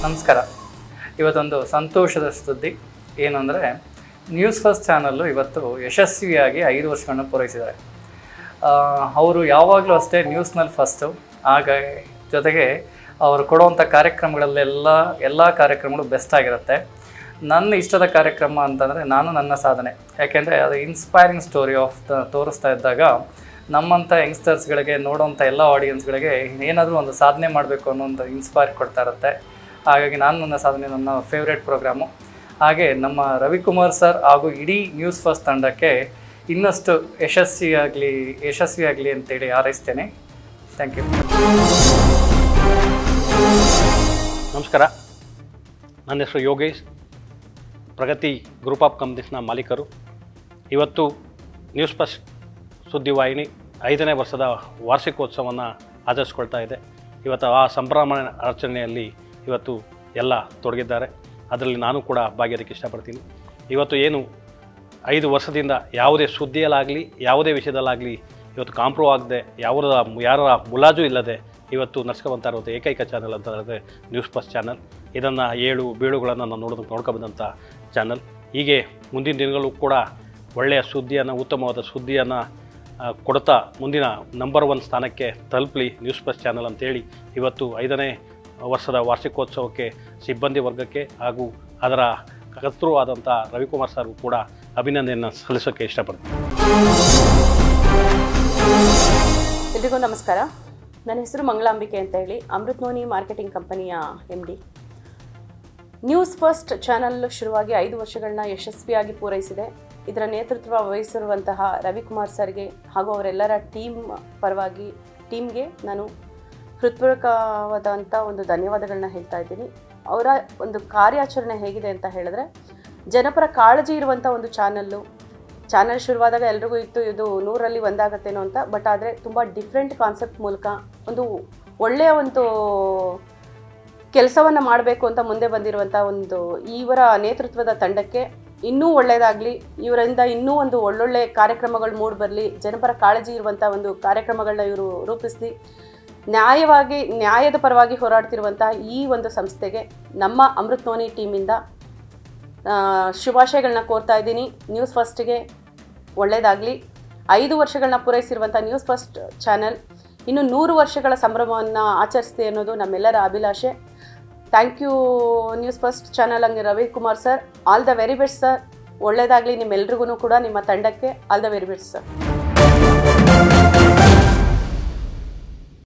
ನಮಸ್ಕಾರ. ಇವತ್ತೊಂದು ಸಂತೋಷದ ಸುದ್ದಿ ಏನು ಅಂದರೆ, ನ್ಯೂಸ್ ಫಸ್ಟ್ ಚಾನಲ್ಲು ಇವತ್ತು ಯಶಸ್ವಿಯಾಗಿ 5 ವರ್ಷಗಳನ್ನು ಪೂರೈಸಿದ್ದಾರೆ. ಅವರು ಯಾವಾಗಲೂ ಅಷ್ಟೇ ನ್ಯೂಸ್ನಲ್ಲಿ ಫಸ್ಟು, ಜೊತೆಗೆ ಅವರು ಕೊಡುವಂಥ ಕಾರ್ಯಕ್ರಮಗಳಲ್ಲೆಲ್ಲ ಕಾರ್ಯಕ್ರಮಗಳು ಬೆಸ್ಟ್ ಆಗಿರುತ್ತೆ. ನನ್ನ ಇಷ್ಟದ ಕಾರ್ಯಕ್ರಮ ಅಂತಂದರೆ ನನ್ನ ಸಾಧನೆ. ಯಾಕೆಂದರೆ ಅದು ಇನ್ಸ್ಪೈರಿಂಗ್ ಸ್ಟೋರಿ ಆಫ್ ತೋರಿಸ್ತಾ ಇದ್ದಾಗ ನಮ್ಮಂಥ ಯಂಗ್ಸ್ಟರ್ಸ್ಗಳಿಗೆ, ನೋಡೋವಂಥ ಎಲ್ಲ ಆಡಿಯನ್ಸ್ಗಳಿಗೆ ಏನಾದರೂ ಒಂದು ಸಾಧನೆ ಮಾಡಬೇಕು ಅನ್ನೋ ಒಂದು ಇನ್ಸ್ಪೈರ್ ಕೊಡ್ತಾ ಇರುತ್ತೆ. ಹಾಗಾಗಿ ನನ್ನ ಸಾಧನೆ ನನ್ನ ಫೇವ್ರೇಟ್ ಪ್ರೋಗ್ರಾಮು. ಹಾಗೆ ನಮ್ಮ ರವಿಕುಮಾರ್ ಸರ್ ಹಾಗೂ ಇಡೀ ನ್ಯೂಸ್ ಫಸ್ಟ್ ತಂಡಕ್ಕೆ ಇನ್ನಷ್ಟು ಯಶಸ್ವಿಯಾಗಲಿ ಅಂತೇಳಿ ಹಾರೈಸ್ತೇನೆ. Thank you. ನಮಸ್ಕಾರ. ನನ್ನ ಹೆಸರು ಯೋಗೇಶ್, ಪ್ರಗತಿ ಗ್ರೂಪ್ ಆಫ್ ಕಂಪ್ನೀಸ್ನ ಮಾಲೀಕರು. ಇವತ್ತು ನ್ಯೂಸ್ ಫಸ್ಟ್ ಸುದ್ದಿವಾಹಿನಿ 5ನೇ ವರ್ಷದ ವಾರ್ಷಿಕೋತ್ಸವವನ್ನು ಆಚರಿಸ್ಕೊಳ್ತಾ ಇದೆ. ಇವತ್ತು ಆ ಸಂಭ್ರಮ ಆಚರಣೆಯಲ್ಲಿ ಇವತ್ತು ಎಲ್ಲ ತೊಡಗಿದ್ದಾರೆ. ಅದರಲ್ಲಿ ನಾನು ಕೂಡ ಭಾಗಿಯಾಗಕ್ಕೆ ಇಷ್ಟಪಡ್ತೀನಿ. ಇವತ್ತು ಏನು 5 ವರ್ಷದಿಂದ ಯಾವುದೇ ಸುದ್ದಿಯಲ್ಲಾಗಲಿ ಯಾವುದೇ ವಿಷಯದಲ್ಲಾಗಲಿ ಇವತ್ತು ಕಾಂಪ್ರೂವ್ ಆಗದೆ ಯಾರ ಮುಲಾಜು ಇಲ್ಲದೆ ಇವತ್ತು ನಡ್ಸ್ಕೊಂತ ಇರೋದು ಏಕೈಕ ಚಾನಲ್ ಅಂತ ಹೇಳಿದ್ರೆ ನ್ಯೂಸ್ ಫಸ್ಟ್ ಚಾನಲ್. ಇದನ್ನು ಏಳು ಬೀಳುಗಳನ್ನು ನಾನು ನೋಡ್ಕೊಬಂದಂಥ ಚಾನಲ್. ಹೀಗೆ ಮುಂದಿನ ದಿನಗಳು ಕೂಡ ಒಳ್ಳೆಯ ಸುದ್ದಿಯನ್ನು, ಉತ್ತಮವಾದ ಸುದ್ದಿಯನ್ನು ಕೊಡ್ತಾ ಮುಂದಿನ ನಂಬರ್ 1 ಸ್ಥಾನಕ್ಕೆ ತಲುಪಲಿ ನ್ಯೂಸ್ ಫಸ್ಟ್ ಚಾನಲ್ ಅಂತೇಳಿ ಇವತ್ತು 5ನೇ ವರ್ಷದ ವಾರ್ಷಿಕೋತ್ಸವಕ್ಕೆ ಸಿಬ್ಬಂದಿ ವರ್ಗಕ್ಕೆ ಹಾಗೂ ಅದರ ಕರ್ತೃ ಆದಂಥ ರವಿಕುಮಾರ್ ಸರ್ಗೂ ಕೂಡ ಅಭಿನಂದನೆಯನ್ನು ಸಲ್ಲಿಸೋಕ್ಕೆ ಇಷ್ಟಪಡ್ತೀನಿ. ಎಲ್ರಿಗೂ ನಮಸ್ಕಾರ. ನನ್ನ ಹೆಸರು ಮಂಗಳಾಂಬಿಕೆ ಅಂತ ಹೇಳಿ, ಅಮೃತನೋನಿ ಮಾರ್ಕೆಟಿಂಗ್ ಕಂಪನಿಯ MD. ನ್ಯೂಸ್ ಫಸ್ಟ್ ಚಾನಲ್ ಶುರುವಾಗಿ 5 ವರ್ಷಗಳನ್ನ ಯಶಸ್ವಿಯಾಗಿ ಪೂರೈಸಿದೆ. ಇದರ ನೇತೃತ್ವ ವಹಿಸಿರುವಂತಹ ರವಿಕುಮಾರ್ ಸರ್ಗೆ ಹಾಗೂ ಅವರೆಲ್ಲರ ಟೀಮ್ಗೆ ನಾನು ಹೃತ್ಪೂರ್ವಕವಾದಂಥ ಒಂದು ಧನ್ಯವಾದಗಳನ್ನ ಹೇಳ್ತಾ ಇದ್ದೀನಿ. ಅವರ ಒಂದು ಕಾರ್ಯಾಚರಣೆ ಹೇಗಿದೆ ಅಂತ ಹೇಳಿದ್ರೆ, ಜನಪರ ಕಾಳಜಿ ಇರುವಂಥ ಒಂದು ಚಾನಲ್ ಶುರುವಾದಾಗ ಎಲ್ರಿಗೂ ಇತ್ತು ಇದು 100ರಲ್ಲಿ 1 ಆಗುತ್ತೇನೋ ಅಂತ. ಬಟ್ ಆದರೆ ತುಂಬ ಡಿಫ್ರೆಂಟ್ ಕಾನ್ಸೆಪ್ಟ್ ಮೂಲಕ ಒಂದು ಒಳ್ಳೆಯ ಒಂದು ಕೆಲಸವನ್ನು ಮಾಡಬೇಕು ಅಂತ ಮುಂದೆ ಬಂದಿರುವಂಥ ಒಂದು ಇವರ ನೇತೃತ್ವದ ತಂಡಕ್ಕೆ ಇನ್ನೂ ಒಳ್ಳೆಯದಾಗಲಿ, ಇವರಿಂದ ಇನ್ನೂ ಒಂದು ಒಳ್ಳೊಳ್ಳೆ ಕಾರ್ಯಕ್ರಮಗಳು ಮೂಡಿಬರಲಿ, ಜನಪರ ಕಾಳಜಿ ಇರುವಂಥ ಒಂದು ಕಾರ್ಯಕ್ರಮಗಳನ್ನ ಇವರು ರೂಪಿಸಲಿ, ನ್ಯಾಯದ ಪರವಾಗಿ ಹೋರಾಡ್ತಿರುವಂಥ ಈ ಒಂದು ಸಂಸ್ಥೆಗೆ ನಮ್ಮ ಅಮೃತನೋನಿ ಟೀಮಿಂದ ಶುಭಾಶಯಗಳನ್ನ ಕೋರ್ತಾ ಇದ್ದೀನಿ. ನ್ಯೂಸ್ ಫಸ್ಟ್ಗೆ ಒಳ್ಳೆಯದಾಗಲಿ. 5 ವರ್ಷಗಳನ್ನ ಪೂರೈಸಿರುವಂಥ ನ್ಯೂಸ್ ಫಸ್ಟ್ ಚಾನಲ್ ಇನ್ನು 100 ವರ್ಷಗಳ ಸಂಭ್ರಮವನ್ನು ಆಚರಿಸ್ತೆ ಅನ್ನೋದು ನಮ್ಮೆಲ್ಲರ ಅಭಿಲಾಷೆ. Thank you news first channel ಹಂಗೆ Ravikumar sir. All the very best sir. ಒಳ್ಳೆಯದಾಗಲಿ ನಿಮ್ಮೆಲ್ರಿಗೂ ಕೂಡ, ನಿಮ್ಮ ತಂಡಕ್ಕೆ all the very best sir.